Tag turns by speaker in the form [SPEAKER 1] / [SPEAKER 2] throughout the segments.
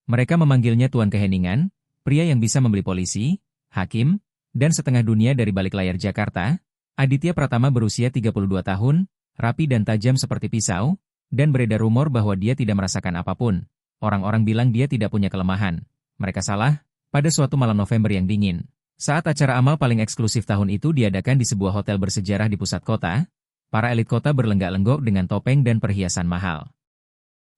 [SPEAKER 1] Mereka memanggilnya Tuan Keheningan, pria yang bisa membeli polisi, hakim, dan setengah dunia dari balik layar Jakarta. Aditya Pratama berusia 32 tahun, rapi dan tajam seperti pisau, dan beredar rumor bahwa dia tidak merasakan apapun. Orang-orang bilang dia tidak punya kelemahan. Mereka salah. Pada suatu malam November yang dingin, saat acara amal paling eksklusif tahun itu diadakan di sebuah hotel bersejarah di pusat kota, para elit kota berlenggak-lenggok dengan topeng dan perhiasan mahal.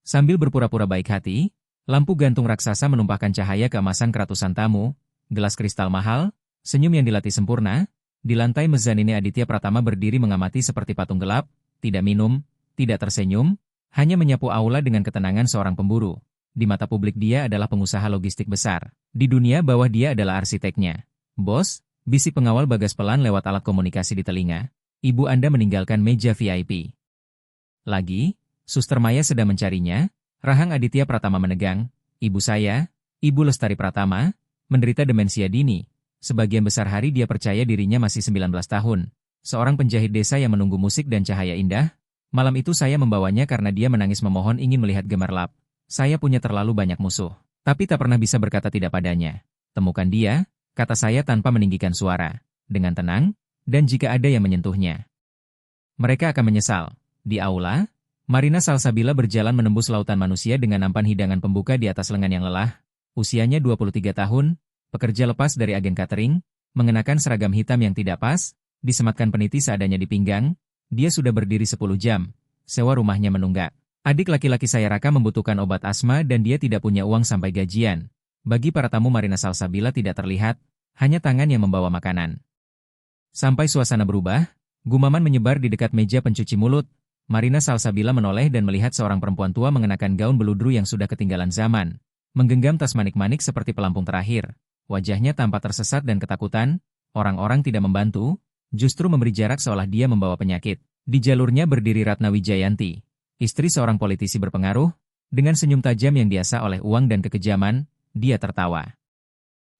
[SPEAKER 1] Sambil berpura-pura baik hati, lampu gantung raksasa menumpahkan cahaya keemasan ke ratusan tamu, gelas kristal mahal, senyum yang dilatih sempurna. Di lantai mezanine Aditya Pratama berdiri mengamati seperti patung gelap, tidak minum, tidak tersenyum, hanya menyapu aula dengan ketenangan seorang pemburu. Di mata publik dia adalah pengusaha logistik besar. Di dunia bawah dia adalah arsiteknya. Bos, bisik pengawal Bagas pelan lewat alat komunikasi di telinga. Ibu Anda meninggalkan meja VIP. Lagi, Suster Maya sedang mencarinya. Rahang Aditya Pratama menegang. Ibu saya, Ibu Lestari Pratama, menderita demensia dini. Sebagian besar hari dia percaya dirinya masih 19 tahun. Seorang penjahit desa yang menunggu musik dan cahaya indah. Malam itu saya membawanya karena dia menangis memohon ingin melihat gemerlap. Saya punya terlalu banyak musuh, tapi tak pernah bisa berkata tidak padanya. Temukan dia, kata saya tanpa meninggikan suara, dengan tenang, dan jika ada yang menyentuhnya, mereka akan menyesal. Di aula, Marina Salsabila berjalan menembus lautan manusia dengan nampan hidangan pembuka di atas lengan yang lelah. Usianya 23 tahun, pekerja lepas dari agen catering, mengenakan seragam hitam yang tidak pas, disematkan peniti seadanya di pinggang. Dia sudah berdiri 10 jam, sewa rumahnya menunggak. Adik laki-laki saya Raka membutuhkan obat asma dan dia tidak punya uang sampai gajian. Bagi para tamu Marina Salsabila tidak terlihat, hanya tangan yang membawa makanan. Sampai suasana berubah, gumaman menyebar di dekat meja pencuci mulut. Marina Salsabila menoleh dan melihat seorang perempuan tua mengenakan gaun beludru yang sudah ketinggalan zaman. Menggenggam tas manik-manik seperti pelampung terakhir. Wajahnya tampak tersesat dan ketakutan. Orang-orang tidak membantu, justru memberi jarak seolah dia membawa penyakit. Di jalurnya berdiri Ratna Wijayanti, istri seorang politisi berpengaruh. Dengan senyum tajam yang diasah oleh uang dan kekejaman, dia tertawa.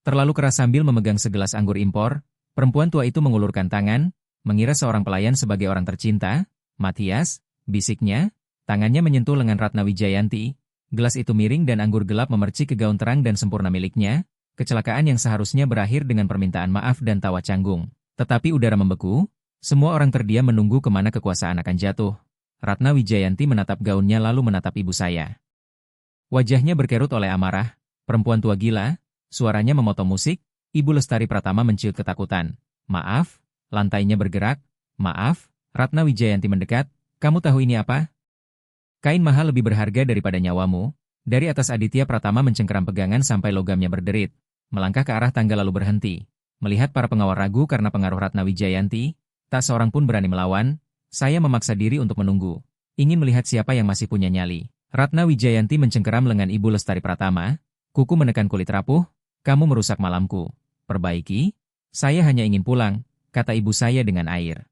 [SPEAKER 1] Terlalu keras sambil memegang segelas anggur impor, perempuan tua itu mengulurkan tangan, mengira seorang pelayan sebagai orang tercinta. Matias, bisiknya, tangannya menyentuh lengan Ratna Wijayanti. Gelas itu miring dan anggur gelap memercik ke gaun terang dan sempurna miliknya. Kecelakaan yang seharusnya berakhir dengan permintaan maaf dan tawa canggung. Tetapi udara membeku, semua orang terdiam menunggu kemana kekuasaan akan jatuh. Ratna Wijayanti menatap gaunnya lalu menatap ibu saya. Wajahnya berkerut oleh amarah. Perempuan tua gila, suaranya memotong musik. Ibu Lestari Pratama menciut ketakutan. Maaf, lantainya bergerak. Maaf, Ratna Wijayanti mendekat. Kamu tahu ini apa? Kain mahal lebih berharga daripada nyawamu. Dari atas Aditya Pratama mencengkeram pegangan sampai logamnya berderit. Melangkah ke arah tangga lalu berhenti. Melihat para pengawal ragu karena pengaruh Ratna Wijayanti, tak seorang pun berani melawan. Saya memaksa diri untuk menunggu. Ingin melihat siapa yang masih punya nyali. Ratna Wijayanti mencengkeram lengan Ibu Lestari Pratama. Kuku menekan kulit rapuh. Kamu merusak malamku. Perbaiki. Saya hanya ingin pulang, kata ibu saya dengan air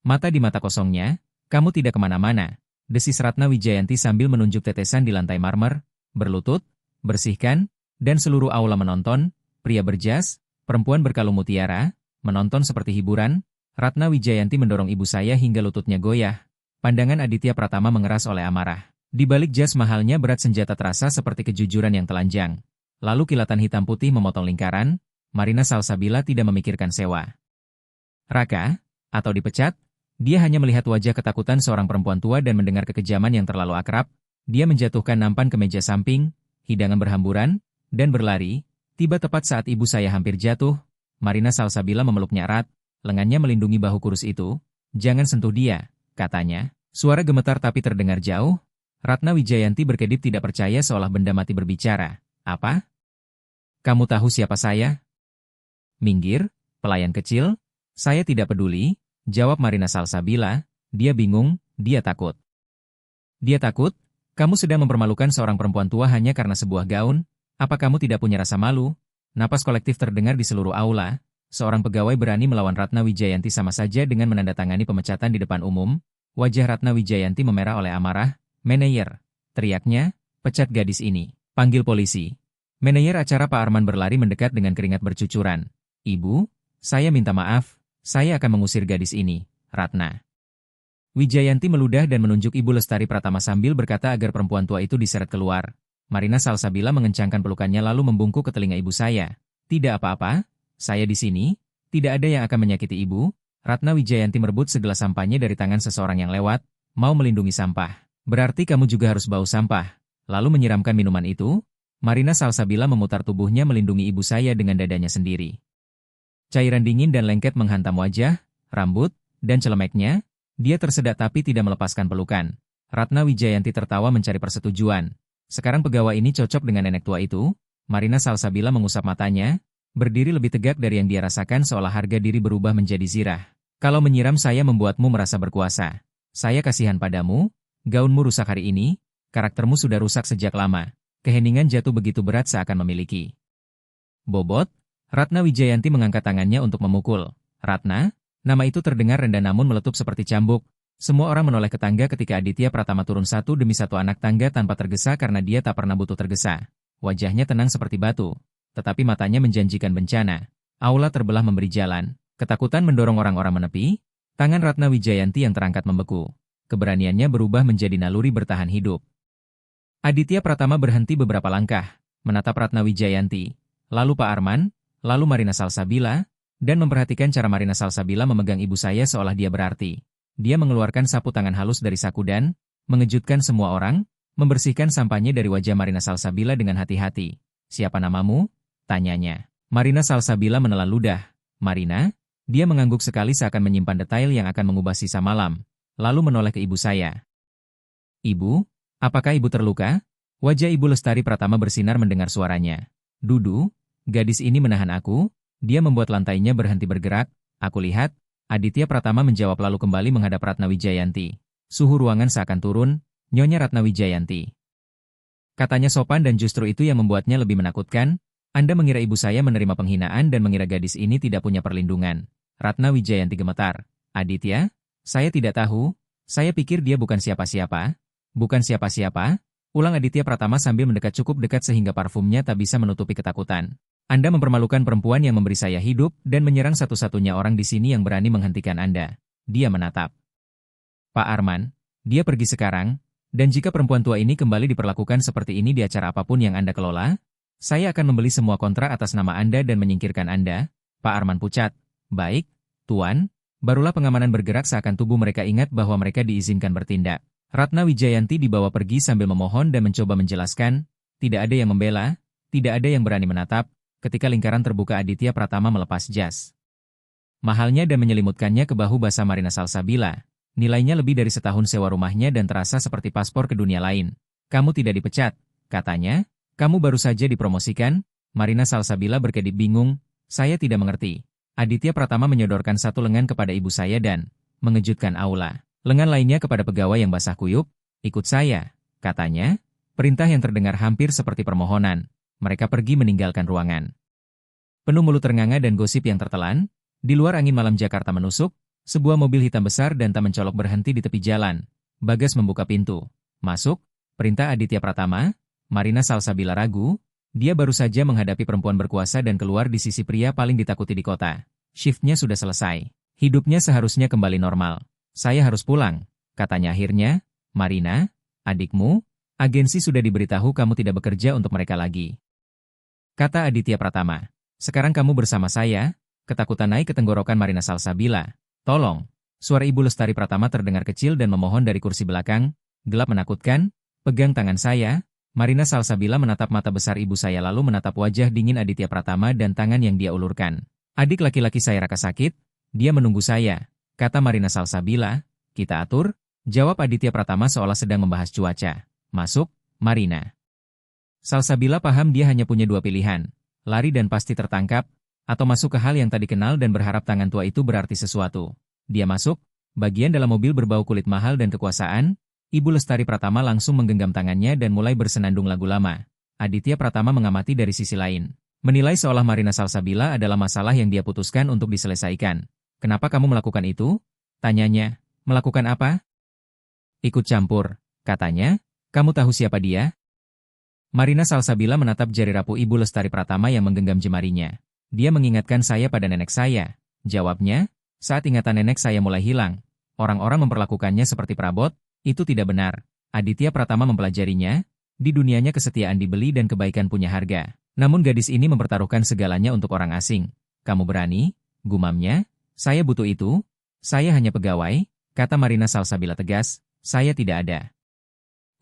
[SPEAKER 1] mata di mata kosongnya. Kamu tidak kemana-mana, desis Ratna Wijayanti sambil menunjuk tetesan di lantai marmer. Berlutut, bersihkan, dan seluruh aula menonton. Pria berjas, perempuan berkalung mutiara, menonton seperti hiburan. Ratna Wijayanti mendorong ibu saya hingga lututnya goyah. Pandangan Aditya Pratama mengeras oleh amarah. Di balik jas mahalnya berat senjata terasa seperti kejujuran yang telanjang. Lalu kilatan hitam putih memotong lingkaran. Marina Salsabila tidak memikirkan sewa Raka, atau dipecat. Dia hanya melihat wajah ketakutan seorang perempuan tua dan mendengar kekejaman yang terlalu akrab. Dia menjatuhkan nampan ke meja samping, hidangan berhamburan, dan berlari. Tiba tepat saat ibu saya hampir jatuh. Marina Salsabila memeluknya erat. Lengannya melindungi bahu kurus itu. Jangan sentuh dia, katanya. Suara gemetar tapi terdengar jauh. Ratna Wijayanti berkedip tidak percaya seolah benda mati berbicara. Apa? Kamu tahu siapa saya? Minggir, pelayan kecil. Saya tidak peduli, jawab Marina Salsabila. Dia bingung, dia takut. Dia takut? Kamu sedang mempermalukan seorang perempuan tua hanya karena sebuah gaun? Apa kamu tidak punya rasa malu? Napas kolektif terdengar di seluruh aula. Seorang pegawai berani melawan Ratna Wijayanti sama saja dengan menandatangani pemecatan di depan umum. Wajah Ratna Wijayanti memerah oleh amarah. Manajer, teriaknya, pecat gadis ini. Panggil polisi. Manajer acara Pak Arman berlari mendekat dengan keringat bercucuran. Ibu, saya minta maaf. Saya akan mengusir gadis ini, Ratna. Wijayanti meludah dan menunjuk Ibu Lestari Pratama sambil berkata agar perempuan tua itu diseret keluar. Marina Salsabila mengencangkan pelukannya lalu membungkuk ke telinga ibu saya. Tidak apa-apa, saya di sini, tidak ada yang akan menyakiti ibu. Ratna Wijayanti merebut segelas sampahnya dari tangan seseorang yang lewat, mau melindungi sampah. Berarti kamu juga harus bau sampah. Lalu menyiramkan minuman itu, Marina Salsabila memutar tubuhnya melindungi ibu saya dengan dadanya sendiri. Cairan dingin dan lengket menghantam wajah, rambut, dan celemeknya. Dia tersedak tapi tidak melepaskan pelukan. Ratna Wijayanti tertawa mencari persetujuan. Sekarang pegawai ini cocok dengan nenek tua itu. Marina Salsabila mengusap matanya, berdiri lebih tegak dari yang dia rasakan seolah harga diri berubah menjadi zirah. Kalau menyiram saya membuatmu merasa berkuasa. Saya kasihan padamu, gaunmu rusak hari ini, karaktermu sudah rusak sejak lama. Keheningan jatuh begitu berat seakan memiliki bobot. Ratna Wijayanti mengangkat tangannya untuk memukul. Ratna, nama itu terdengar rendah namun meletup seperti cambuk. Semua orang menoleh ke tangga ketika Aditya Pratama turun satu demi satu anak tangga tanpa tergesa karena dia tak pernah butuh tergesa. Wajahnya tenang seperti batu, tetapi matanya menjanjikan bencana. Aula terbelah memberi jalan. Ketakutan mendorong orang-orang menepi. Tangan Ratna Wijayanti yang terangkat membeku. Keberaniannya berubah menjadi naluri bertahan hidup. Aditya Pratama berhenti beberapa langkah, menatap Ratna Wijayanti, lalu Pak Arman, lalu Marina Salsabila, dan memperhatikan cara Marina Salsabila memegang ibu saya seolah dia berarti. Dia mengeluarkan sapu tangan halus dari saku dan, mengejutkan semua orang, membersihkan sampahnya dari wajah Marina Salsabila dengan hati-hati. Siapa namamu? Tanyanya. Marina Salsabila menelan ludah. Marina? Dia mengangguk sekali seakan menyimpan detail yang akan mengubah sisa malam, lalu menoleh ke ibu saya. Ibu? Apakah ibu terluka? Wajah ibu Lestari Pratama bersinar mendengar suaranya. Dudu, gadis ini menahan aku, dia membuat lantainya berhenti bergerak, aku lihat. Aditya Pratama menjawab lalu kembali menghadap Ratna Wijayanti. Suhu ruangan seakan turun, Nyonya Ratna Wijayanti. Katanya sopan dan justru itu yang membuatnya lebih menakutkan. Anda mengira ibu saya menerima penghinaan dan mengira gadis ini tidak punya perlindungan. Ratna Wijayanti gemetar. Aditya, saya tidak tahu, saya pikir dia bukan siapa-siapa. Bukan siapa-siapa? Ulang Aditya Pratama sambil mendekat cukup dekat sehingga parfumnya tak bisa menutupi ketakutan. Anda mempermalukan perempuan yang memberi saya hidup dan menyerang satu-satunya orang di sini yang berani menghentikan Anda. Dia menatap. Pak Arman, dia pergi sekarang, dan jika perempuan tua ini kembali diperlakukan seperti ini di acara apapun yang Anda kelola, saya akan membeli semua kontrak atas nama Anda dan menyingkirkan Anda. Pak Arman pucat. Baik, Tuan. Barulah pengamanan bergerak seakan tubuh mereka ingat bahwa mereka diizinkan bertindak. Ratna Wijayanti dibawa pergi sambil memohon dan mencoba menjelaskan, tidak ada yang membela, tidak ada yang berani menatap, ketika lingkaran terbuka Aditya Pratama melepas jas mahalnya dan menyelimutkannya ke bahu basah Marina Salsabila. Nilainya lebih dari setahun sewa rumahnya dan terasa seperti paspor ke dunia lain. Kamu tidak dipecat, katanya, kamu baru saja dipromosikan. Marina Salsabila berkedip bingung, saya tidak mengerti. Aditya Pratama menyodorkan satu lengan kepada ibu saya dan mengejutkan Aula. Lengan lainnya kepada pegawai yang basah kuyup, ikut saya, katanya, perintah yang terdengar hampir seperti permohonan. Mereka pergi meninggalkan ruangan. Penuh mulut ternganga dan gosip yang tertelan, di luar angin malam Jakarta menusuk, sebuah mobil hitam besar dan tak mencolok berhenti di tepi jalan. Bagas membuka pintu. Masuk, perintah Aditya Pratama. Marina Salsabila ragu, dia baru saja menghadapi perempuan berkuasa dan keluar di sisi pria paling ditakuti di kota. Shiftnya sudah selesai. Hidupnya seharusnya kembali normal. Saya harus pulang, katanya akhirnya. Marina, adikmu, agensi sudah diberitahu kamu tidak bekerja untuk mereka lagi. Kata Aditya Pratama. Sekarang kamu bersama saya. Ketakutan naik ke tenggorokan Marina Salsabila. Tolong. Suara Ibu Lestari Pratama terdengar kecil dan memohon dari kursi belakang. Gelap menakutkan. Pegang tangan saya. Marina Salsabila menatap mata besar ibu saya lalu menatap wajah dingin Aditya Pratama dan tangan yang dia ulurkan. Adik laki-laki saya raka sakit. Dia menunggu saya. Kata Marina Salsabila. Kita atur. Jawab Aditya Pratama seolah sedang membahas cuaca. Masuk, Marina. Salsabila paham dia hanya punya dua pilihan. Lari dan pasti tertangkap, atau masuk ke hal yang tadi kenal dan berharap tangan tua itu berarti sesuatu. Dia masuk, bagian dalam mobil berbau kulit mahal dan kekuasaan. Ibu Lestari Pratama langsung menggenggam tangannya dan mulai bersenandung lagu lama. Aditya Pratama mengamati dari sisi lain. Menilai seolah Marina Salsabila adalah masalah yang dia putuskan untuk diselesaikan. Kenapa kamu melakukan itu? Tanyanya. Melakukan apa? Ikut campur, katanya. Kamu tahu siapa dia? Marina Salsabila menatap jari rapuh Ibu Lestari Pratama yang menggenggam jemarinya. Dia mengingatkan saya pada nenek saya. Jawabnya, saat ingatan nenek saya mulai hilang. Orang-orang memperlakukannya seperti perabot, itu tidak benar. Aditya Pratama mempelajarinya. Di dunianya kesetiaan dibeli dan kebaikan punya harga. Namun gadis ini mempertaruhkan segalanya untuk orang asing. Kamu berani? Gumamnya. Saya butuh itu. Saya hanya pegawai, kata Marina Salsabila tegas. Saya tidak ada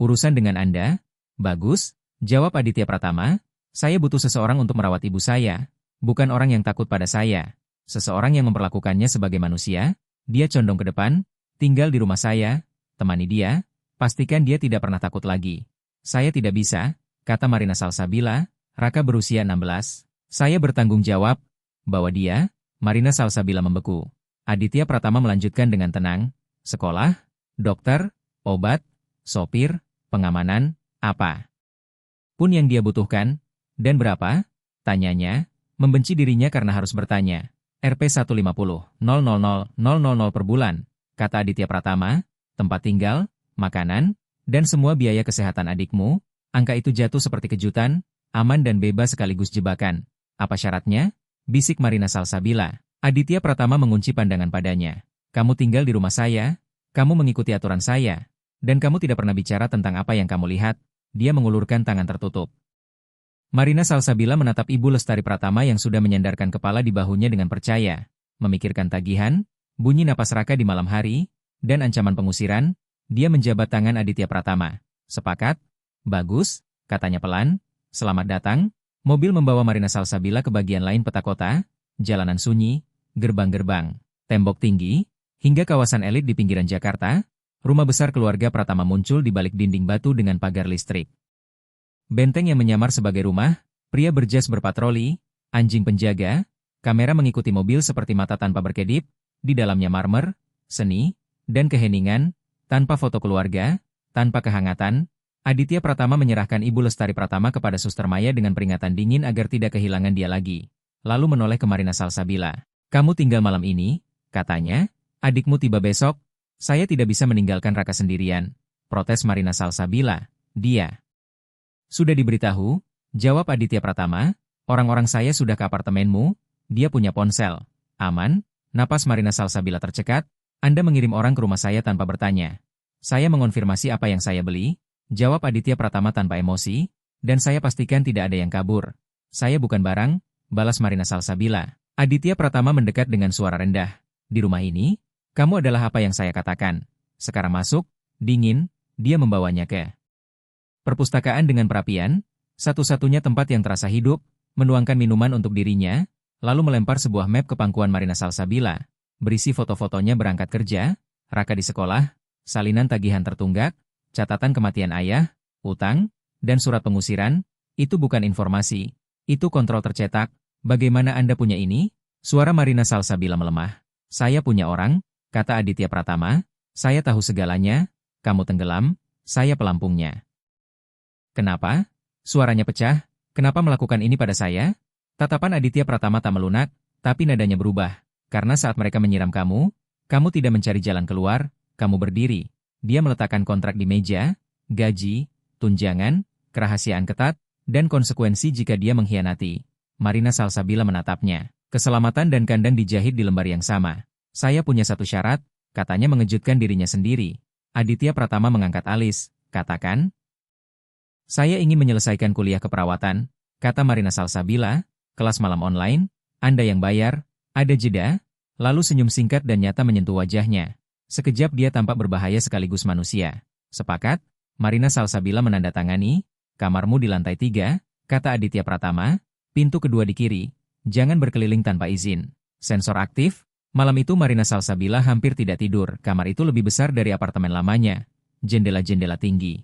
[SPEAKER 1] urusan dengan Anda. Bagus, jawab Aditya Pratama. Saya butuh seseorang untuk merawat ibu saya. Bukan orang yang takut pada saya. Seseorang yang memperlakukannya sebagai manusia. Dia condong ke depan. Tinggal di rumah saya. Temani dia. Pastikan dia tidak pernah takut lagi. Saya tidak bisa, kata Marina Salsabila. Raka berusia 16. Saya bertanggung jawab bahwa dia, Marina Salsabila membeku. Aditya Pratama melanjutkan dengan tenang. Sekolah, dokter, obat, sopir, pengamanan, apa pun yang dia butuhkan. Dan berapa? Tanyanya, membenci dirinya karena harus bertanya. Rp 150.000.000 per bulan, kata Aditya Pratama. Tempat tinggal, makanan, dan semua biaya kesehatan adikmu. Angka itu jatuh seperti kejutan, aman dan bebas sekaligus jebakan. Apa syaratnya? Bisik Marina Salsabila. Aditya Pratama mengunci pandangan padanya. Kamu tinggal di rumah saya, kamu mengikuti aturan saya, dan kamu tidak pernah bicara tentang apa yang kamu lihat. Dia mengulurkan tangan tertutup. Marina Salsabila menatap Ibu Lestari Pratama yang sudah menyandarkan kepala di bahunya dengan percaya. Memikirkan tagihan, bunyi napas Raka di malam hari, dan ancaman pengusiran. Dia menjabat tangan Aditya Pratama. Sepakat? Bagus, katanya pelan. Selamat datang. Mobil membawa Marina Salsabila ke bagian lain peta kota, jalanan sunyi, gerbang-gerbang, tembok tinggi, hingga kawasan elit di pinggiran Jakarta. Rumah besar keluarga Pratama muncul di balik dinding batu dengan pagar listrik. Benteng yang menyamar sebagai rumah, pria berjas berpatroli, anjing penjaga, kamera mengikuti mobil seperti mata tanpa berkedip, di dalamnya marmer, seni, dan keheningan, tanpa foto keluarga, tanpa kehangatan. Aditya Pratama menyerahkan Ibu Lestari Pratama kepada Suster Maya dengan peringatan dingin agar tidak kehilangan dia lagi. Lalu menoleh ke Marina Salsabila. Kamu tinggal malam ini, katanya. Adikmu tiba besok. Saya tidak bisa meninggalkan Raka sendirian. Protes Marina Salsabila. Dia sudah diberitahu, jawab Aditya Pratama. Orang-orang saya sudah ke apartemenmu. Dia punya ponsel. Aman? Napas Marina Salsabila tercekat. Anda mengirim orang ke rumah saya tanpa bertanya. Saya mengonfirmasi apa yang saya beli. Jawab Aditya Pratama tanpa emosi. Dan saya pastikan tidak ada yang kabur. Saya bukan barang, balas Marina Salsabila. Aditya Pratama mendekat dengan suara rendah. Di rumah ini, kamu adalah apa yang saya katakan. Sekarang masuk, dingin, dia membawanya ke perpustakaan dengan perapian, satu-satunya tempat yang terasa hidup, menuangkan minuman untuk dirinya, lalu melempar sebuah map ke pangkuan Marina Salsabila, berisi foto-fotonya berangkat kerja, Raka di sekolah, salinan tagihan tertunggak, catatan kematian ayah, utang, dan surat pengusiran. Itu bukan informasi, itu kontrol tercetak. Bagaimana Anda punya ini? Suara Marina Salsabila melemah. Saya punya orang, kata Aditya Pratama. Saya tahu segalanya. Kamu tenggelam, saya pelampungnya. Kenapa? Suaranya pecah. Kenapa melakukan ini pada saya? Tatapan Aditya Pratama tak melunak, tapi nadanya berubah. Karena saat mereka menyiram kamu, kamu tidak mencari jalan keluar, kamu berdiri. Dia meletakkan kontrak di meja, gaji, tunjangan, kerahasiaan ketat, dan konsekuensi jika dia mengkhianati. Marina Salsabila menatapnya. Keselamatan dan kandang dijahit di lembar yang sama. Saya punya satu syarat, katanya mengejutkan dirinya sendiri. Aditya Pratama mengangkat alis, katakan. Saya ingin menyelesaikan kuliah keperawatan, kata Marina Salsabila. Kelas malam online, Anda yang bayar, ada jeda, lalu senyum singkat dan nyata menyentuh wajahnya. Sekejap dia tampak berbahaya sekaligus manusia. Sepakat? Marina Salsabila menandatangani. Kamarmu di lantai 3, kata Aditya Pratama. Pintu kedua di kiri. Jangan berkeliling tanpa izin. Sensor aktif. Malam itu Marina Salsabila hampir tidak tidur. Kamar itu lebih besar dari apartemen lamanya. Jendela-jendela tinggi.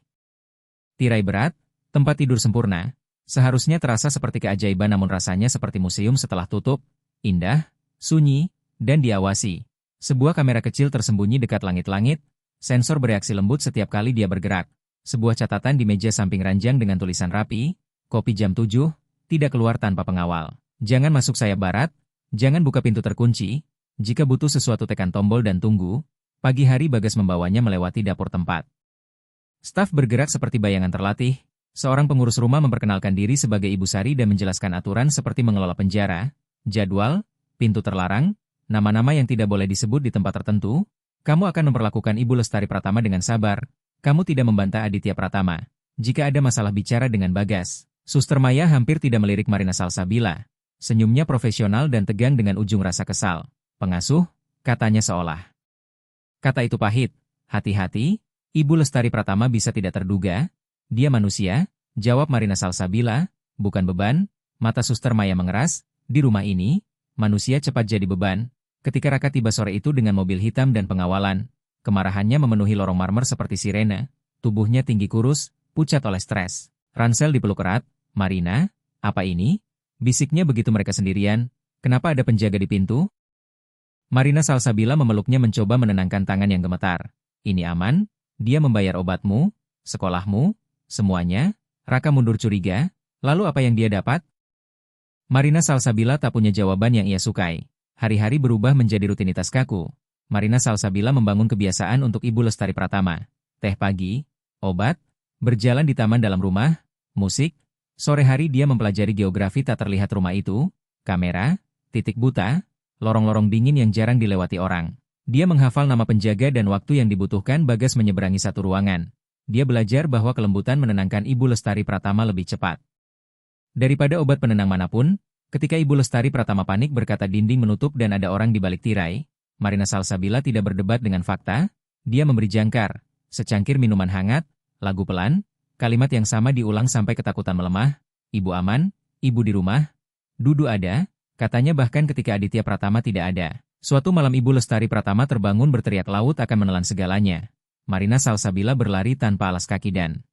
[SPEAKER 1] Tirai berat, tempat tidur sempurna. Seharusnya terasa seperti keajaiban namun rasanya seperti museum setelah tutup. Indah, sunyi, dan diawasi. Sebuah kamera kecil tersembunyi dekat langit-langit. Sensor bereaksi lembut setiap kali dia bergerak. Sebuah catatan di meja samping ranjang dengan tulisan rapi. Kopi jam 7, tidak keluar tanpa pengawal. Jangan masuk sayap barat, jangan buka pintu terkunci. Jika butuh sesuatu tekan tombol dan tunggu. Pagi hari Bagas membawanya melewati dapur tempat. Staf bergerak seperti bayangan terlatih. Seorang pengurus rumah memperkenalkan diri sebagai Ibu Sari dan menjelaskan aturan seperti mengelola penjara, jadwal, pintu terlarang, nama-nama yang tidak boleh disebut di tempat tertentu. Kamu akan memperlakukan Ibu Lestari Pratama dengan sabar. Kamu tidak membantah Aditya Pratama. Jika ada masalah bicara dengan Bagas. Suster Maya hampir tidak melirik Marina Salsabila. Senyumnya profesional dan tegang dengan ujung rasa kesal. Pengasuh, katanya seolah. Kata itu pahit. Hati-hati, Ibu Lestari Pratama bisa tidak terduga. Dia manusia, jawab Marina Salsabila, bukan beban. Mata Suster Maya mengeras. Di rumah ini, manusia cepat jadi beban. Ketika Raka tiba sore itu dengan mobil hitam dan pengawalan, kemarahannya memenuhi lorong marmer seperti sirene. Tubuhnya tinggi kurus, pucat oleh stres. Ransel dipeluk erat. Marina, apa ini? Bisiknya begitu mereka sendirian. Kenapa ada penjaga di pintu? Marina Salsabila memeluknya mencoba menenangkan tangan yang gemetar. Ini aman, dia membayar obatmu, sekolahmu, semuanya. Raka mundur curiga. Lalu apa yang dia dapat? Marina Salsabila tak punya jawaban yang ia sukai. Hari-hari berubah menjadi rutinitas kaku. Marina Salsabila membangun kebiasaan untuk Ibu Lestari Pratama. Teh pagi, obat, berjalan di taman dalam rumah, musik. Sore hari dia mempelajari geografi tak terlihat rumah itu, kamera, titik buta, lorong-lorong dingin yang jarang dilewati orang. Dia menghafal nama penjaga dan waktu yang dibutuhkan Bagas menyeberangi satu ruangan. Dia belajar bahwa kelembutan menenangkan Ibu Lestari Pratama lebih cepat daripada obat penenang manapun. Ketika Ibu Lestari Pratama panik berkata dinding menutup dan ada orang di balik tirai, Marina Salsabila tidak berdebat dengan fakta. Dia memberi jangkar, secangkir minuman hangat, lagu pelan, kalimat yang sama diulang sampai ketakutan melemah. Ibu aman, ibu di rumah. Dudu ada, katanya bahkan ketika Aditya Pratama tidak ada. Suatu malam Ibu Lestari Pratama terbangun berteriak laut akan menelan segalanya. Marina Salsabila berlari tanpa alas kaki dan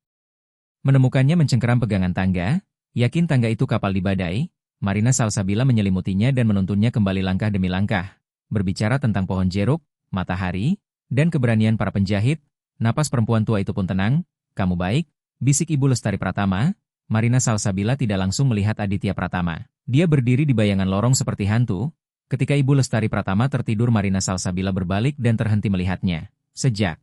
[SPEAKER 1] menemukannya mencengkeram pegangan tangga. Yakin tangga itu kapal di badai, Marina Salsabila menyelimutinya dan menuntunnya kembali langkah demi langkah. Berbicara tentang pohon jeruk, matahari, dan keberanian para penjahit, napas perempuan tua itu pun tenang. Kamu baik, bisik Ibu Lestari Pratama. Marina Salsabila tidak langsung melihat Aditya Pratama. Dia berdiri di bayangan lorong seperti hantu. Ketika Ibu Lestari Pratama tertidur, Marina Salsabila berbalik dan terhenti melihatnya. Sejak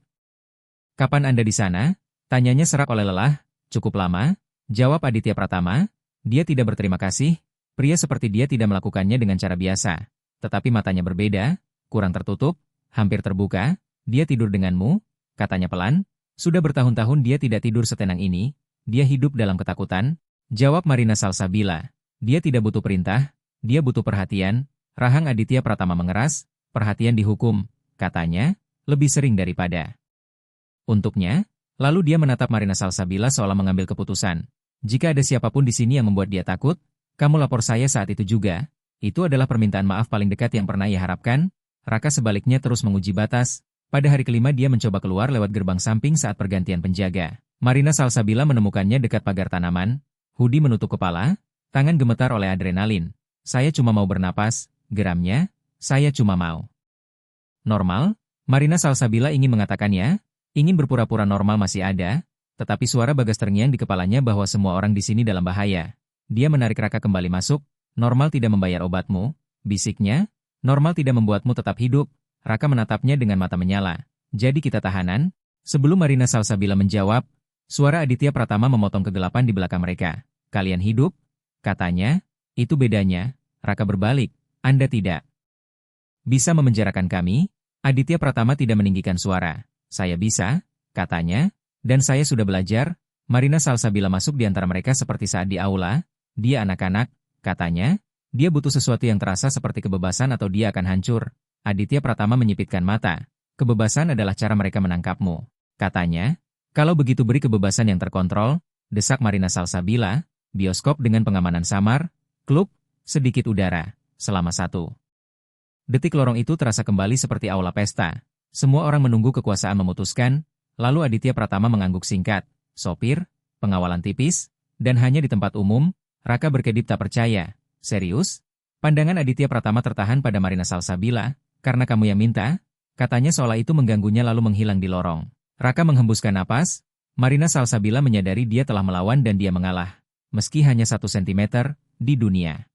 [SPEAKER 1] kapan Anda di sana? Tanyanya serak oleh lelah. Cukup lama, jawab Aditya Pratama. Dia tidak berterima kasih. Pria seperti dia tidak melakukannya dengan cara biasa. Tetapi matanya berbeda, kurang tertutup, hampir terbuka. Dia tidur denganmu, katanya pelan. Sudah bertahun-tahun dia tidak tidur setenang ini. Dia hidup dalam ketakutan, jawab Marina Salsabila. Dia tidak butuh perintah, dia butuh perhatian. Rahang Aditya Pratama mengeras. Perhatian dihukum, katanya, lebih sering daripada untuknya. Lalu dia menatap Marina Salsabila seolah mengambil keputusan. Jika ada siapapun di sini yang membuat dia takut, kamu lapor saya saat itu juga. Itu adalah permintaan maaf paling dekat yang pernah ia harapkan. Raka sebaliknya terus menguji batas. Pada hari kelima dia mencoba keluar lewat gerbang samping saat pergantian penjaga. Marina Salsabila menemukannya dekat pagar tanaman. Hoodie menutup kepala, tangan gemetar oleh adrenalin. Saya cuma mau bernapas, geramnya. Saya cuma mau normal. Marina Salsabila ingin mengatakannya, ingin berpura-pura normal masih ada, tetapi suara Bagas terngiang di kepalanya bahwa semua orang di sini dalam bahaya. Dia menarik Raka kembali masuk. Normal tidak membayar obatmu, bisiknya. Normal tidak membuatmu tetap hidup. Raka menatapnya dengan mata menyala. Jadi kita tahanan? Sebelum Marina Salsabila menjawab, suara Aditya Pratama memotong kegelapan di belakang mereka. Kalian hidup? Katanya. Itu bedanya. Raka berbalik. Anda tidak bisa memenjarakan kami? Aditya Pratama tidak meninggikan suara. Saya bisa, katanya. Dan saya sudah belajar. Marina Salsabila masuk di antara mereka seperti saat di aula. Dia anak-anak, katanya. Dia butuh sesuatu yang terasa seperti kebebasan atau dia akan hancur. Aditya Pratama menyipitkan mata. Kebebasan adalah cara mereka menangkapmu, katanya. Kalau begitu beri kebebasan yang terkontrol, desak Marina Salsabila. Bioskop dengan pengamanan samar, klub, sedikit udara. Selama 1 detik lorong itu terasa kembali seperti aula pesta. Semua orang menunggu kekuasaan memutuskan. Lalu Aditya Pratama mengangguk singkat. Sopir, pengawalan tipis, dan hanya di tempat umum. Raka berkedip tak percaya. Serius? Pandangan Aditya Pratama tertahan pada Marina Salsabila. Karena kamu yang minta? Katanya seolah itu mengganggunya lalu menghilang di lorong. Raka menghembuskan napas. Marina Salsabila menyadari dia telah melawan dan dia mengalah. Meski hanya 1 sentimeter, di dunia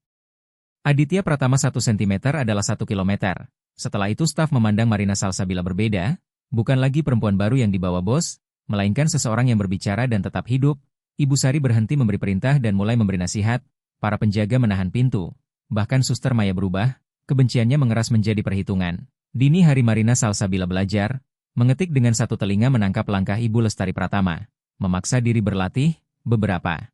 [SPEAKER 1] Aditya Pratama 1 sentimeter adalah 1 kilometer. Setelah itu staf memandang Marina Salsabila berbeda. Bukan lagi perempuan baru yang dibawa bos, melainkan seseorang yang berbicara dan tetap hidup. Ibu Sari berhenti memberi perintah dan mulai memberi nasihat. Para penjaga menahan pintu. Bahkan Suster Maya berubah. Kebenciannya mengeras menjadi perhitungan. Dini hari Marina Salsabila belajar. Mengetik dengan satu telinga menangkap langkah Ibu Lestari Pratama. memaksa diri berlatih, beberapa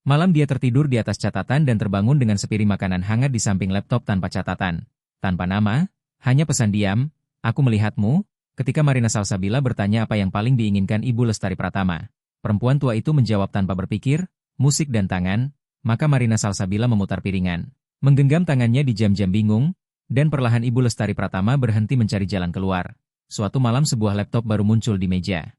[SPEAKER 1] malam dia tertidur di atas catatan dan terbangun dengan sepiring makanan hangat di samping laptop tanpa catatan. Tanpa nama, hanya pesan diam, "Aku melihatmu." Ketika Marina Salsabila bertanya apa yang paling diinginkan Ibu Lestari Pratama, perempuan tua itu menjawab tanpa berpikir, "Musik dan tangan." Maka Marina Salsabila memutar piringan, menggenggam tangannya di jam-jam bingung, dan perlahan Ibu Lestari Pratama berhenti mencari jalan keluar. Suatu malam sebuah laptop baru muncul di meja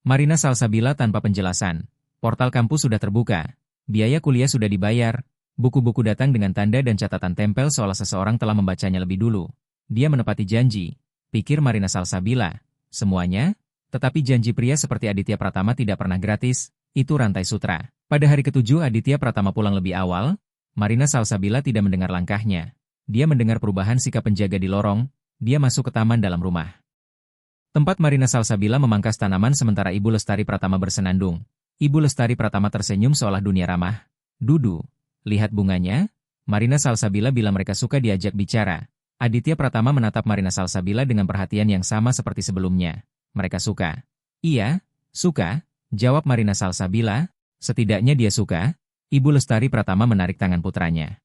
[SPEAKER 1] Marina Salsabila tanpa penjelasan. Portal kampus sudah terbuka, biaya kuliah sudah dibayar, buku-buku datang dengan tanda dan catatan tempel seolah seseorang telah membacanya lebih dulu. Dia menepati janji, pikir Marina Salsabila. Semuanya, tetapi janji pria seperti Aditya Pratama tidak pernah gratis, itu rantai sutra. Pada hari ketujuh Aditya Pratama pulang lebih awal, Marina Salsabila tidak mendengar langkahnya. Dia mendengar perubahan sikap penjaga di lorong, dia masuk ke taman dalam rumah. Tempat Marina Salsabila memangkas tanaman sementara Ibu Lestari Pratama bersenandung. Ibu Lestari Pratama tersenyum seolah dunia ramah. "Dudu, lihat bunganya." Marina Salsabila bilang mereka suka diajak bicara. Aditya Pratama menatap Marina Salsabila dengan perhatian yang sama seperti sebelumnya. "Mereka suka." "Iya, suka," jawab Marina Salsabila. "Setidaknya dia suka." Ibu Lestari Pratama menarik tangan putranya.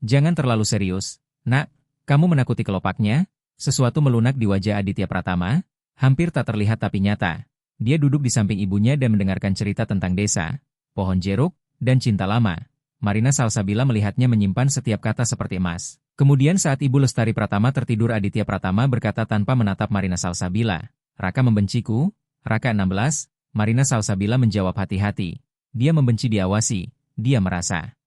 [SPEAKER 1] "Jangan terlalu serius, Nak. Kamu menakuti kelopaknya." Sesuatu melunak di wajah Aditya Pratama, hampir tak terlihat tapi nyata. Dia duduk di samping ibunya dan mendengarkan cerita tentang desa, pohon jeruk, dan cinta lama. Marina Salsabila melihatnya menyimpan setiap kata seperti emas. Kemudian saat Ibu Lestari Pratama tertidur Aditya Pratama berkata tanpa menatap Marina Salsabila, "Raka membenciku?" "Raka 16, Marina Salsabila menjawab hati-hati. Dia membenci diawasi, dia merasa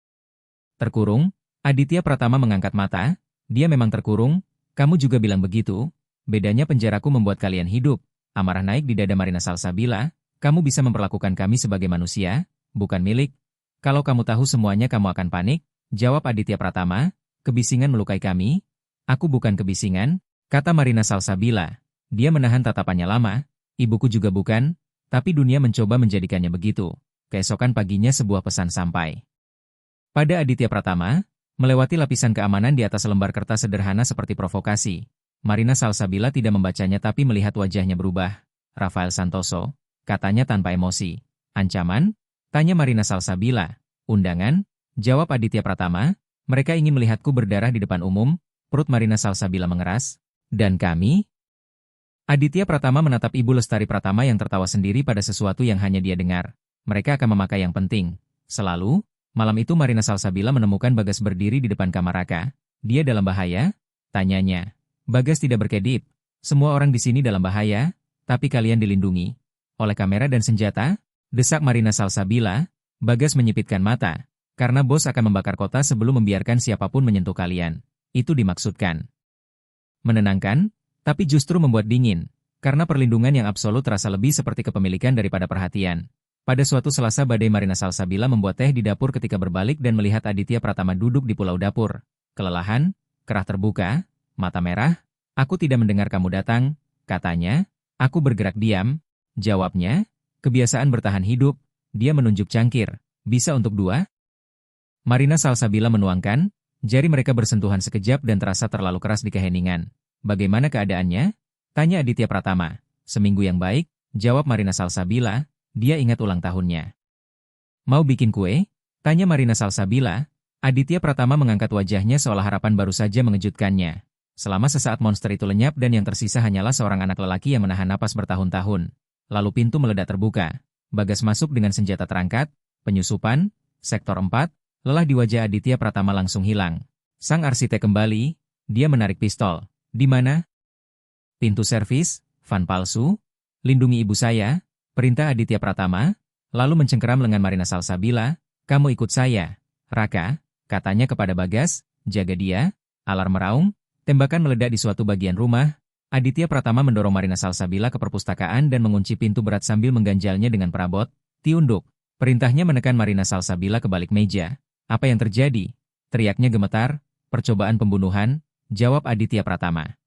[SPEAKER 1] terkurung. Aditya Pratama mengangkat mata, "Dia memang terkurung, kamu juga bilang begitu. Bedanya penjaraku membuat kalian hidup." Amarah naik di dada Marina Salsabila, "Kamu bisa memperlakukan kami sebagai manusia, bukan milik. Kalau kamu tahu semuanya kamu akan panik," jawab Aditya Pratama. "Kebisingan melukai kami." "Aku bukan kebisingan," kata Marina Salsabila. Dia menahan tatapannya lama, "Ibuku juga bukan," tapi dunia mencoba menjadikannya begitu. Keesokan paginya sebuah pesan sampai pada Aditya Pratama, melewati lapisan keamanan di atas lembar kertas sederhana seperti provokasi. Marina Salsabila tidak membacanya tapi melihat wajahnya berubah. "Rafael Santoso," katanya tanpa emosi. "Ancaman?" tanya Marina Salsabila. "Undangan?" jawab Aditya Pratama. "Mereka ingin melihatku berdarah di depan umum." Perut Marina Salsabila mengeras. "Dan kami?" Aditya Pratama menatap Ibu Lestari Pratama yang tertawa sendiri pada sesuatu yang hanya dia dengar. "Mereka akan memakai yang penting. Selalu." Malam itu Marina Salsabila menemukan Bagas berdiri di depan kamar Raka. "Dia dalam bahaya?" tanyanya. Bagas tidak berkedip. "Semua orang di sini dalam bahaya, tapi kalian dilindungi oleh kamera dan senjata," desak Marina Salsabila. Bagas menyipitkan mata. "Karena bos akan membakar kota sebelum membiarkan siapapun menyentuh kalian." Itu dimaksudkan menenangkan, tapi justru membuat dingin, karena perlindungan yang absolut terasa lebih seperti kepemilikan daripada perhatian. Pada suatu Selasa badai Marina Salsabila membuat teh di dapur ketika berbalik dan melihat Aditya Pratama duduk di pulau dapur. Kelelahan, kerah terbuka, mata merah. "Aku tidak mendengar kamu datang," katanya. "Aku bergerak diam," jawabnya. "Kebiasaan bertahan hidup." Dia menunjuk cangkir. "Bisa untuk dua?" Marina Salsabila menuangkan, jari mereka bersentuhan sekejap dan terasa terlalu keras di keheningan. "Bagaimana keadaannya?" tanya Aditya Pratama. "Seminggu yang baik," jawab Marina Salsabila. Dia ingat ulang tahunnya. "Mau bikin kue?" tanya Marina Salsabila. Aditya Pratama mengangkat wajahnya seolah harapan baru saja mengejutkannya. Selama sesaat monster itu lenyap dan yang tersisa hanyalah seorang anak lelaki yang menahan napas bertahun-tahun. Lalu pintu meledak terbuka. Bagas masuk dengan senjata terangkat, penyusupan, sektor 4, lelah di wajah Aditya Pratama langsung hilang. Sang arsitek kembali, dia menarik pistol. "Di mana?" "Pintu servis, van palsu." "Lindungi ibu saya," perintah Aditya Pratama, lalu mencengkeram lengan Marina Salsabila. "Kamu ikut saya, Raka," katanya kepada Bagas, "jaga dia." Alarm meraung. Tembakan meledak di suatu bagian rumah. Aditya Pratama mendorong Marina Salsabila ke perpustakaan dan mengunci pintu berat sambil mengganjalnya dengan perabot. "Tiunduk." Perintahnya menekan Marina Salsabila ke balik meja. "Apa yang terjadi?" teriaknya gemetar. "Percobaan pembunuhan," jawab Aditya Pratama.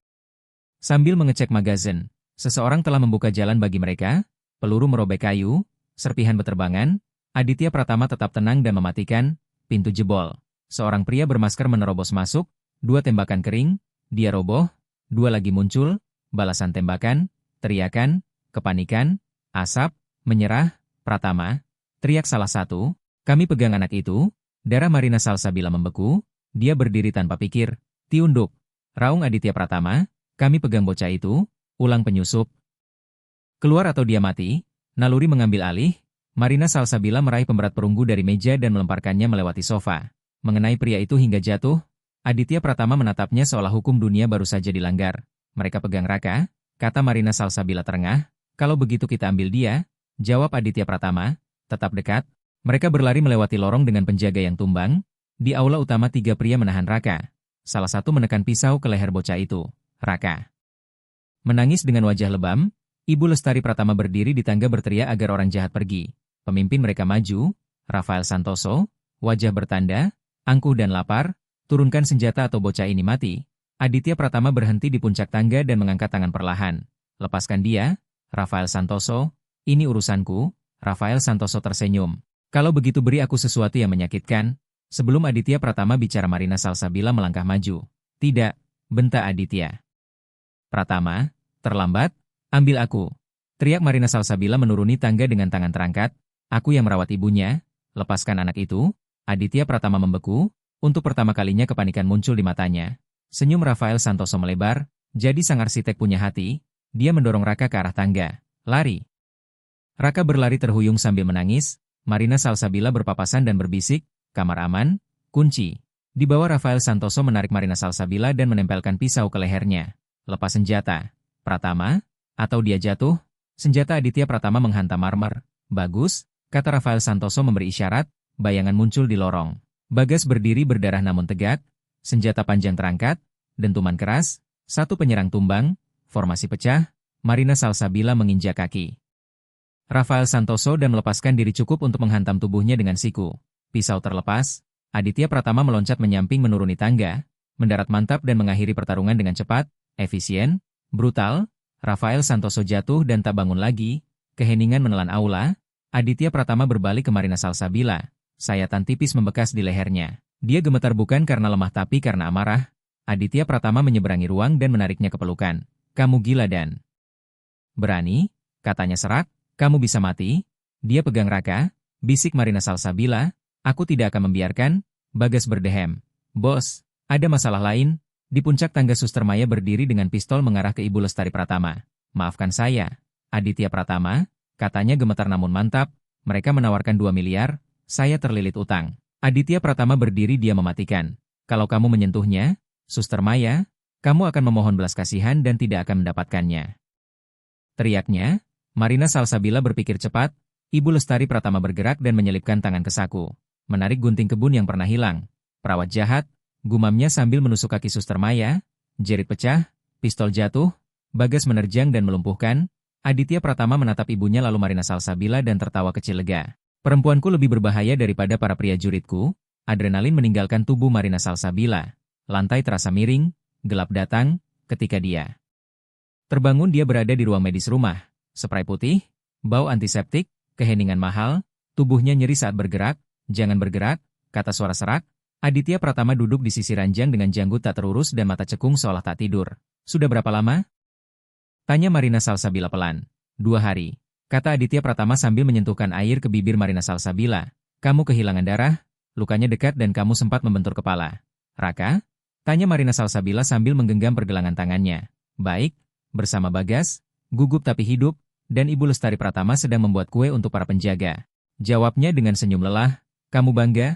[SPEAKER 1] Sambil mengecek magazin, seseorang telah membuka jalan bagi mereka. Peluru merobek kayu, serpihan beterbangan. Aditya Pratama tetap tenang dan mematikan. Pintu jebol. Seorang pria bermasker menerobos masuk. 2 tembakan kering. Dia roboh, 2 lagi muncul, balasan tembakan, teriakan, kepanikan, asap, Menyerah, Pratama, teriak salah satu. Kami pegang anak itu. Darah Marina Salsabila membeku. Dia berdiri tanpa pikir. Tiunduk. Raung Aditya Pratama. Kami pegang bocah itu. Ulang penyusup. Keluar atau dia mati. Naluri mengambil alih. Marina Salsabila meraih pemberat perunggu dari meja dan melemparkannya melewati sofa. Mengenai pria itu hingga jatuh, Aditya Pratama menatapnya seolah hukum dunia baru saja dilanggar. Mereka pegang Raka, kata Marina Salsabila terengah. Kalau begitu kita ambil dia, jawab Aditya Pratama, tetap dekat. Mereka berlari melewati lorong dengan penjaga yang tumbang. Di aula utama 3 pria menahan Raka. Salah satu menekan pisau ke leher bocah itu. Raka menangis dengan wajah lebam. Ibu Lestari Pratama berdiri di tangga berteriak agar orang jahat pergi. Pemimpin mereka maju, Rafael Santoso, wajah bertanda, angkuh dan lapar, turunkan senjata atau bocah ini mati. Aditya Pratama berhenti di puncak tangga dan mengangkat tangan perlahan. Lepaskan dia, Rafael Santoso, ini urusanku. Rafael Santoso tersenyum. Kalau begitu beri aku sesuatu yang menyakitkan. Sebelum Aditya Pratama bicara Marina Salsabila melangkah maju. Tidak, bentak Aditya Pratama, terlambat, ambil aku. Teriak Marina Salsabila menuruni tangga dengan tangan terangkat. Aku yang merawat ibunya, lepaskan anak itu. Aditya Pratama membeku, untuk pertama kalinya kepanikan muncul di matanya. Senyum Rafael Santoso melebar, jadi sang arsitek punya hati. Dia mendorong Raka ke arah tangga. Lari. Raka berlari terhuyung sambil menangis. Marina Salsabila berpapasan dan berbisik, kamar aman, kunci. Di bawah Rafael Santoso menarik Marina Salsabila dan menempelkan pisau ke lehernya. Lepas senjata. Pratama, atau dia jatuh. Senjata Aditya Pratama menghantam marmer. Bagus, kata Rafael Santoso memberi isyarat. Bayangan muncul di lorong. Bagas berdiri berdarah namun tegak. Senjata panjang terangkat. Dentuman keras. Satu penyerang tumbang. Formasi pecah. Marina Salsabila menginjak kaki Rafael Santoso dan melepaskan diri cukup untuk menghantam tubuhnya dengan siku. Pisau terlepas. Aditya Pratama meloncat menyamping menuruni tangga. Mendarat mantap dan mengakhiri pertarungan dengan cepat, efisien, brutal. Rafael Santoso jatuh dan tak bangun lagi. Keheningan menelan aula. Aditya Pratama berbalik ke Marina Salsabila. Sayatan tipis membekas di lehernya. Dia gemetar bukan karena lemah tapi karena amarah. Aditya Pratama menyeberangi ruang dan menariknya ke pelukan. Kamu gila dan berani, katanya serak. Kamu bisa mati. Dia pegang Raka. Bisik Marina Salsabila. Aku tidak akan membiarkan. Bagas berdehem. Bos, ada masalah lain. Di puncak tangga Suster Maya berdiri dengan pistol mengarah ke Ibu Lestari Pratama. Maafkan saya, Aditya Pratama. Katanya gemetar namun mantap. Mereka menawarkan 2 miliar. Saya terlilit utang. Aditya Pratama berdiri dia mematikan. Kalau kamu menyentuhnya, Suster Maya, kamu akan memohon belas kasihan dan tidak akan mendapatkannya. Teriaknya. Marina Salsabila berpikir cepat. Ibu Lestari Pratama bergerak dan menyelipkan tangan ke saku. Menarik gunting kebun yang pernah hilang. Perawat jahat, gumamnya sambil menusuk kaki Suster Maya. Jerit pecah, pistol jatuh, Bagas menerjang dan melumpuhkan. Aditya Pratama menatap ibunya lalu Marina Salsabila dan tertawa kecil lega. Perempuanku lebih berbahaya daripada para pria juridku. Adrenalin meninggalkan tubuh Marina Salsabila. Lantai terasa miring, gelap datang, ketika dia terbangun dia berada di ruang medis rumah. Spray putih, bau antiseptik, keheningan mahal, tubuhnya nyeri saat bergerak. Jangan bergerak, kata suara serak. Aditya Pratama duduk di sisi ranjang dengan janggut tak terurus dan mata cekung seolah tak tidur. Sudah berapa lama? Tanya Marina Salsabila pelan. 2 hari. Kata Aditya Pratama sambil menyentuhkan air ke bibir Marina Salsabila. Kamu kehilangan darah, lukanya dekat dan kamu sempat membentur kepala. Raka? Tanya Marina Salsabila sambil menggenggam pergelangan tangannya. Baik, bersama Bagas, gugup tapi hidup, dan Ibu Lestari Pratama sedang membuat kue untuk para penjaga. Jawabnya dengan senyum lelah. Kamu bangga?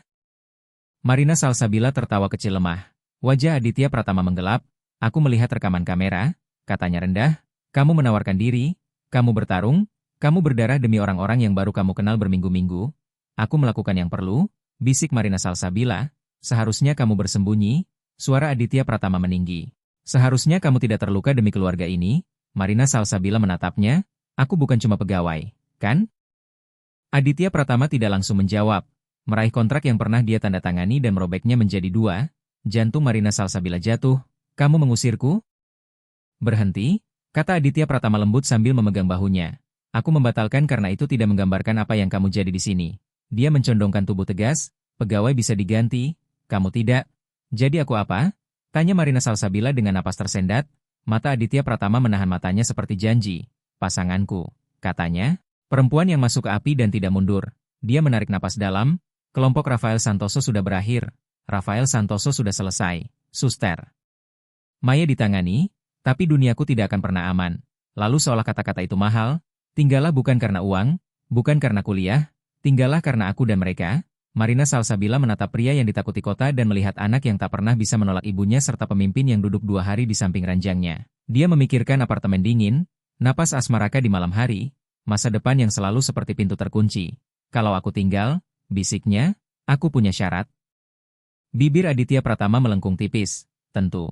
[SPEAKER 1] Marina Salsabila tertawa kecil lemah. Wajah Aditya Pratama menggelap. Aku melihat rekaman kamera, katanya rendah. Kamu menawarkan diri, kamu bertarung, kamu berdarah demi orang-orang yang baru kamu kenal berminggu-minggu. Aku melakukan yang perlu, bisik Marina Salsabila. Seharusnya kamu bersembunyi. Suara Aditya Pratama meninggi. Seharusnya kamu tidak terluka demi keluarga ini. Marina Salsabila menatapnya. Aku bukan cuma pegawai, kan? Aditya Pratama tidak langsung menjawab. Meraih kontrak yang pernah dia tanda tangani dan merobeknya menjadi 2. Jantung Marina Salsabila jatuh. Kamu mengusirku? Berhenti, kata Aditya Pratama lembut sambil memegang bahunya. Aku membatalkan karena itu tidak menggambarkan apa yang kamu jadi di sini. Dia mencondongkan tubuh tegas. Pegawai bisa diganti, kamu tidak. Jadi aku apa? Tanya Marina Salsabila dengan napas tersendat. Mata Aditya Pratama menahan matanya seperti janji. Pasanganku, katanya. Perempuan yang masuk ke api dan tidak mundur. Dia menarik napas dalam. Kelompok Rafael Santoso sudah berakhir. Rafael Santoso sudah selesai. Suster. Maya ditangani, tapi duniaku tidak akan pernah aman. Lalu seolah kata-kata itu mahal, tinggallah bukan karena uang, bukan karena kuliah, tinggallah karena aku dan mereka. Marina Salsabila menatap pria yang ditakuti kota dan melihat anak yang tak pernah bisa menolak ibunya serta pemimpin yang duduk 2 hari di samping ranjangnya. Dia memikirkan apartemen dingin, napas asmaraka di malam hari, masa depan yang selalu seperti pintu terkunci. Kalau aku tinggal, bisiknya, aku punya syarat. Bibir Aditya Pratama melengkung tipis. Tentu.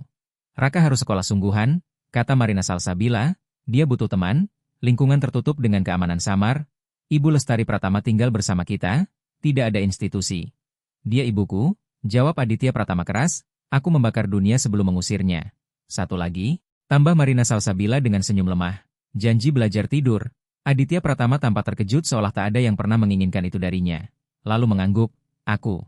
[SPEAKER 1] Raka harus sekolah sungguhan, kata Marina Salsabila. Dia butuh teman, lingkungan tertutup dengan keamanan samar. Ibu Lestari Pratama tinggal bersama kita, tidak ada institusi. Dia ibuku, jawab Aditya Pratama keras. Aku membakar dunia sebelum mengusirnya. Satu lagi, tambah Marina Salsabila dengan senyum lemah. Janji belajar tidur. Aditya Pratama tampak terkejut seolah tak ada yang pernah menginginkan itu darinya. Lalu mengangguk, aku.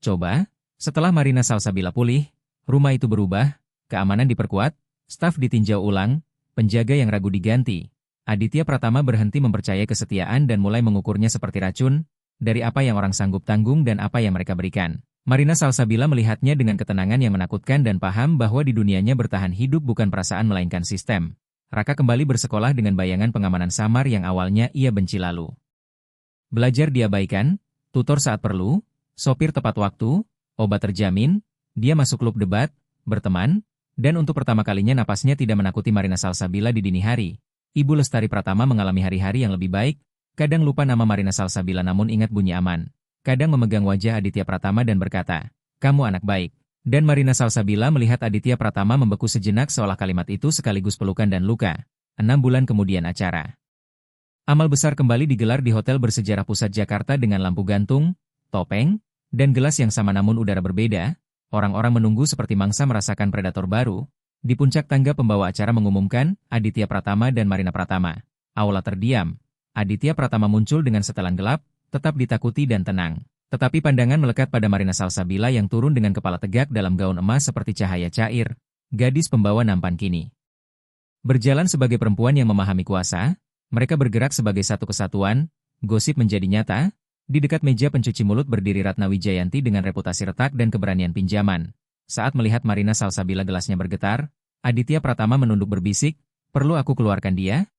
[SPEAKER 1] Coba, setelah Marina Salsabila pulih, rumah itu berubah, keamanan diperkuat, staf ditinjau ulang, penjaga yang ragu diganti. Aditya Pratama berhenti mempercayai kesetiaan dan mulai mengukurnya seperti racun, dari apa yang orang sanggup tanggung dan apa yang mereka berikan. Marina Salsabila melihatnya dengan ketenangan yang menakutkan dan paham bahwa di dunianya bertahan hidup bukan perasaan melainkan sistem. Raka kembali bersekolah dengan bayangan pengamanan samar yang awalnya ia benci lalu. Belajar diabaikan, tutor saat perlu, sopir tepat waktu, obat terjamin, dia masuk klub debat, berteman, dan untuk pertama kalinya napasnya tidak menakuti Marina Salsabila di dini hari. Ibu Lestari Pratama mengalami hari-hari yang lebih baik, kadang lupa nama Marina Salsabila namun ingat bunyi aman. Kadang memegang wajah Aditya Pratama dan berkata, kamu anak baik. Dan Marina Salsabila melihat Aditya Pratama membeku sejenak seolah kalimat itu sekaligus pelukan dan luka. 6 bulan kemudian acara amal besar kembali digelar di Hotel Bersejarah Pusat Jakarta dengan lampu gantung, topeng, dan gelas yang sama namun udara berbeda. Orang-orang menunggu seperti mangsa merasakan predator baru. Di puncak tangga pembawa acara mengumumkan, Aditya Pratama dan Marina Pratama. Aula terdiam. Aditya Pratama muncul dengan setelan gelap, tetap ditakuti dan tenang. Tetapi pandangan melekat pada Marina Salsabila yang turun dengan kepala tegak dalam gaun emas seperti cahaya cair. Gadis pembawa nampan kini berjalan sebagai perempuan yang memahami kuasa. Mereka bergerak sebagai satu kesatuan, gosip menjadi nyata. Di dekat meja pencuci mulut berdiri Ratna Wijayanti dengan reputasi retak dan keberanian pinjaman. Saat melihat Marina Salsabila gelasnya bergetar, Aditya Pratama menunduk berbisik, perlu aku keluarkan dia?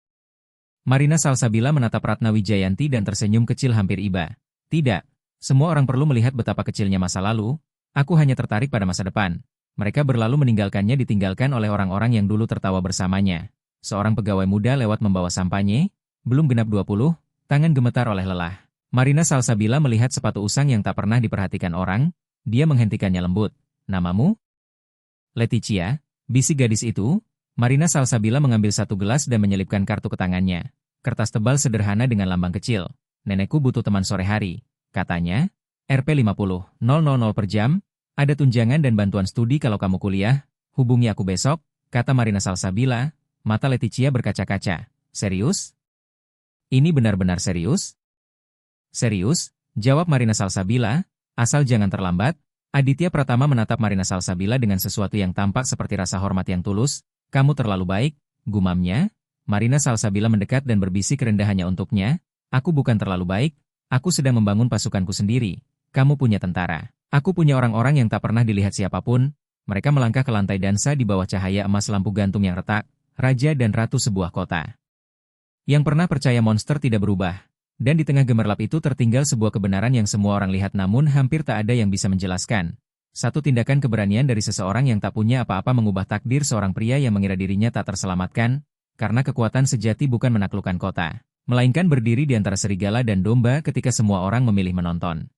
[SPEAKER 1] Marina Salsabila menatap Ratna Wijayanti dan tersenyum kecil hampir iba. Tidak, semua orang perlu melihat betapa kecilnya masa lalu, aku hanya tertarik pada masa depan. Mereka berlalu meninggalkannya ditinggalkan oleh orang-orang yang dulu tertawa bersamanya. Seorang pegawai muda lewat membawa sampanye, belum genap 20, tangan gemetar oleh lelah. Marina Salsabila melihat sepatu usang yang tak pernah diperhatikan orang, dia menghentikannya lembut. Namamu? Leticia, bisik gadis itu. Marina Salsabila mengambil satu gelas dan menyelipkan kartu ke tangannya. Kertas tebal sederhana dengan lambang kecil. Nenekku butuh teman sore hari, katanya. Rp 50.000 per jam, ada tunjangan dan bantuan studi kalau kamu kuliah. Hubungi aku besok, kata Marina Salsabila. Mata Leticia berkaca-kaca. Serius? Ini benar-benar serius? Serius, jawab Marina Salsabila, asal jangan terlambat. Aditya Pratama menatap Marina Salsabila dengan sesuatu yang tampak seperti rasa hormat yang tulus. Kamu terlalu baik, gumamnya. Marina Salsabila mendekat dan berbisik rendah hanya untuknya. Aku bukan terlalu baik, aku sedang membangun pasukanku sendiri. Kamu punya tentara. Aku punya orang-orang yang tak pernah dilihat siapapun. Mereka melangkah ke lantai dansa di bawah cahaya emas lampu gantung yang retak. Raja dan ratu sebuah kota. Yang pernah percaya monster tidak berubah. Dan di tengah gemerlap itu tertinggal sebuah kebenaran yang semua orang lihat namun hampir tak ada yang bisa menjelaskan. Satu tindakan keberanian dari seseorang yang tak punya apa-apa mengubah takdir seorang pria yang mengira dirinya tak terselamatkan, karena kekuatan sejati bukan menaklukkan kota, melainkan berdiri di antara serigala dan domba ketika semua orang memilih menonton.